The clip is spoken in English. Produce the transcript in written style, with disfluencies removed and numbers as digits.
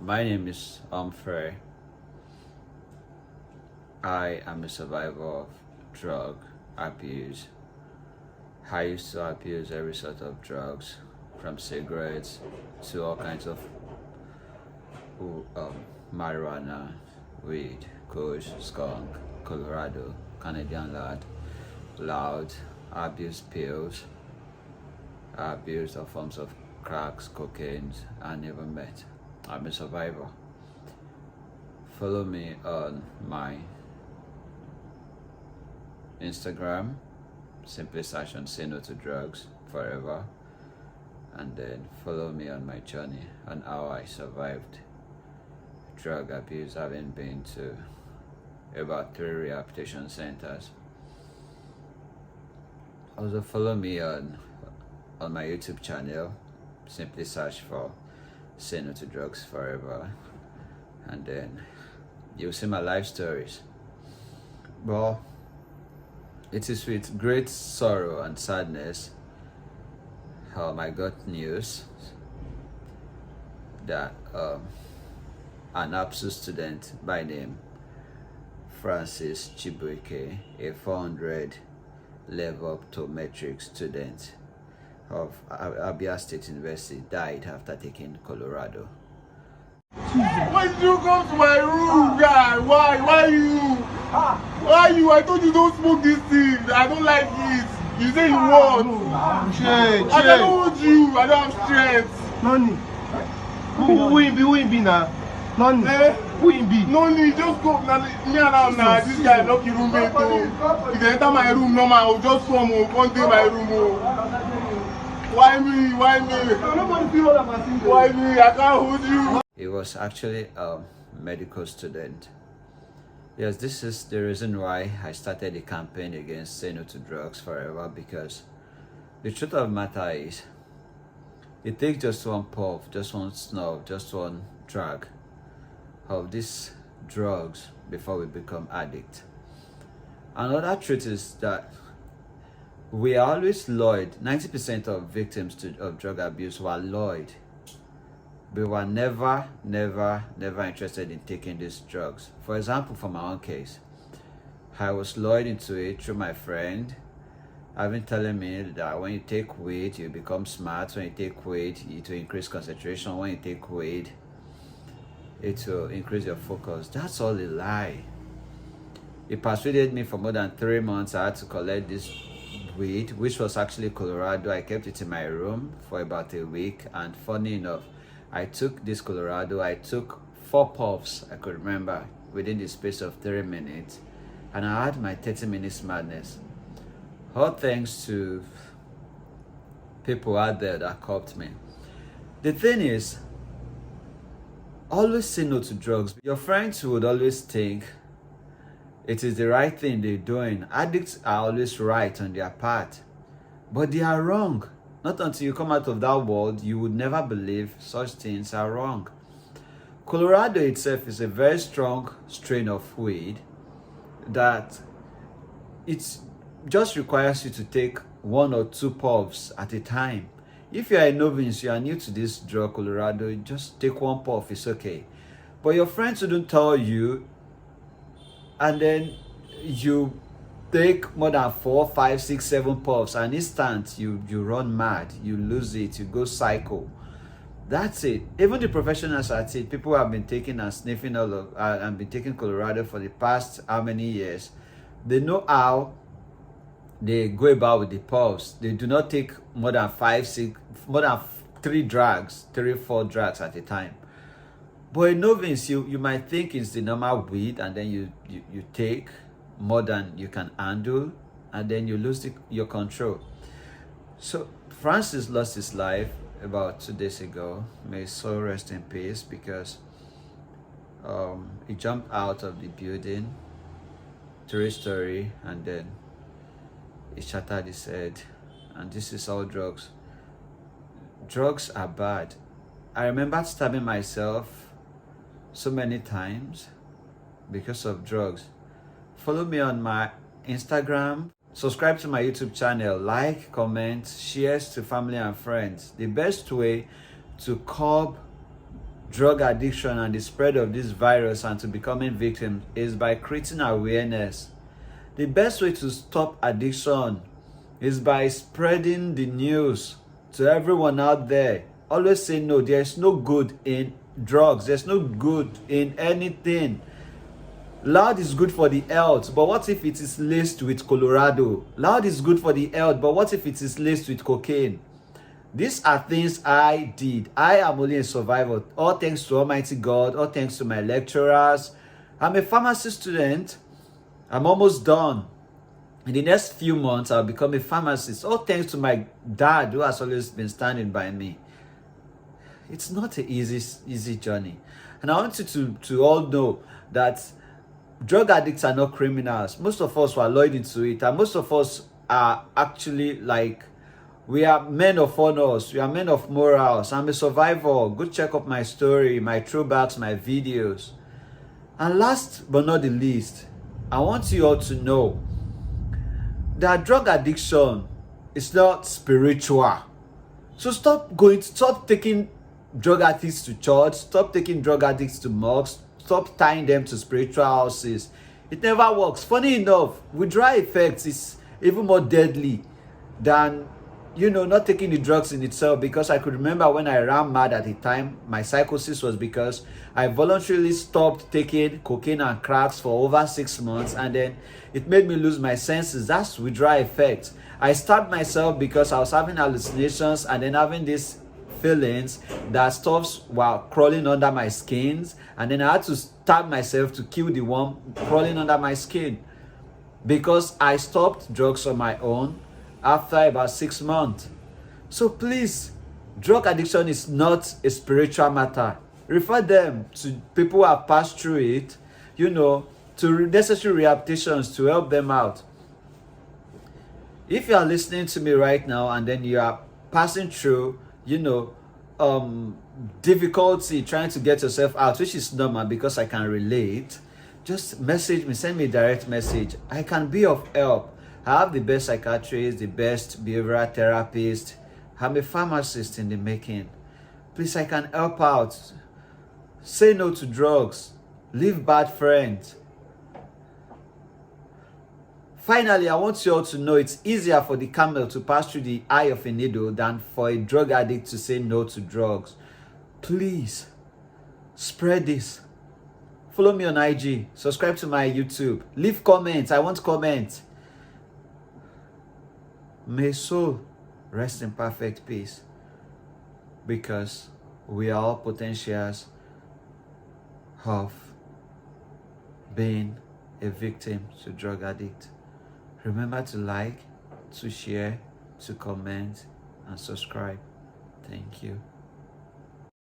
My name is Humphrey. I am a survivor of drug abuse. I used to abuse every sort of drugs, from cigarettes to all kinds of marijuana, weed, kush, skunk, Colorado, Canadian lad, loud. I abused pills. I abused all forms of cracks, cocaine, I never met. I'm a survivor. Follow me on my Instagram, simply search on Say No to Drugs Forever, and then follow me on my journey on how I survived drug abuse, having been to about 3 rehabilitation centers. Also follow me on my YouTube channel, simply search for Say No to Drugs Forever, and then you'll see my life stories. Well, it is with great sorrow and sadness I got news that an ABSU student by name Francis Chibuike, a 400 level optometry student of Abia State University, died after taking Colorado. Why did you come to my room, guy? Why you? Why you? I told you don't smoke this thing. I don't like it. You say you want. I don't want you. I don't have strength. Noni. Who be now? Noni. Who be? Noni, just go. Me and now. This guy lucky roommate. If they enter my room, normal, I will just come one day my room. Why me? Why me? Why me? I can't hold you. He was actually a medical student. Yes, this is the reason why I started the campaign against Say No to Drugs Forever, because the truth of the matter is, it takes just one puff, just one snuff, just one drag of these drugs before we become addicts. Another truth is that we are always loyal. 90% of victims of drug abuse were loyal. We were never interested in taking these drugs. For example, for my own case, I was lured into it through my friend, having telling me that when you take weed, you become smart. When you take weed, it will increase concentration. When you take weed, it will increase your focus. That's all a lie. He persuaded me for more than 3 months. I had to collect this weed, which was actually Colorado. I kept it in my room for about a week, and funny enough, I took this Colorado. I took 4 puffs, I could remember, within the space of 3 minutes, and I had my 30 minutes madness. All thanks to people out there that caught me. The thing is, always say no to drugs. Your friends would always think it is the right thing they're doing. Addicts are always right on their part, but they are wrong. Not until you come out of that world, you would never believe such things are wrong. Colorado itself is a very strong strain of weed that it just requires you to take 1 or 2 puffs at a time. If you are a novice, you are new to this drug, Colorado, you just take 1 puff, it's okay. But your friends wouldn't tell you, and then you take more than 4, 5, 6, 7 puffs, and instant you run mad, you lose it, you go psycho. That's it. Even the professionals at it, people who have been taking and sniffing all of and been taking Colorado for the past how many years, they know how they go about with the puffs. They do not take more than 5, 6, more than 3 drugs, 3, 4 drugs at a time. But a novice, you might think it's the normal weed, and then you take more than you can handle, and then you lose your control. So Francis lost his life about 2 days ago. May his soul rest in peace, because he jumped out of the building, 3-story, and then he shattered his head. And this is all drugs. Drugs are bad. I remember stabbing myself so many times because of drugs. Follow me on my Instagram. Subscribe to my YouTube channel. Like, comment, share to family and friends. The best way to curb drug addiction and the spread of this virus and to becoming victims is by creating awareness. The best way to stop addiction is by spreading the news to everyone out there. Always say no. There's no good in drugs. There's no good in anything. Loud is good for the health, but what if it is laced with Colorado? Loud is good for the health, but what if it is laced with cocaine? These are things I did. I am only a survivor. All thanks to Almighty God. All thanks to my lecturers. I'm a pharmacy student. I'm almost done. In the next few months, I'll become a pharmacist. All thanks to my dad, who has always been standing by me. It's not an easy journey. And I want you to all know that drug addicts are not criminals. Most of us were lured into it. And most of us are actually like, we are men of honors. We are men of morals. I'm a survivor. Go check up my story, my throwbacks, my videos. And last but not the least, I want you all to know that drug addiction is not spiritual. So stop taking drug addicts to church, stop taking drug addicts to mosques, stop tying them to spiritual houses. It never works. Funny enough, withdrawal effects is even more deadly than, not taking the drugs in itself, because I could remember when I ran mad at the time, my psychosis was because I voluntarily stopped taking cocaine and cracks for over 6 months, and then it made me lose my senses. That's withdrawal effect. I stabbed myself because I was having hallucinations and then having these feelings that stuffs were crawling under my skins, and then I had to stab myself to kill the one crawling under my skin, because I stopped drugs on my own after about 6 months. So please, drug addiction is not a spiritual matter. Refer them to people who have passed through it, to necessary rehabilitations to help them out. If you are listening to me right now and then you are passing through, difficulty trying to get yourself out, which is normal because I can relate, just message me, send me a direct message. I can be of help. I have the best psychiatrist, the best behavioral therapist. I'm a pharmacist in the making. Please, I can help out. Say no to drugs. Leave bad friends. Finally, I want you all to know it's easier for the camel to pass through the eye of a needle than for a drug addict to say no to drugs. Please, spread this. Follow me on IG. Subscribe to my YouTube. Leave comments. I want comments. May soul rest in perfect peace, because we are all potentials of being a victim to drug addict. Remember to like, to share, to comment, and subscribe. Thank you.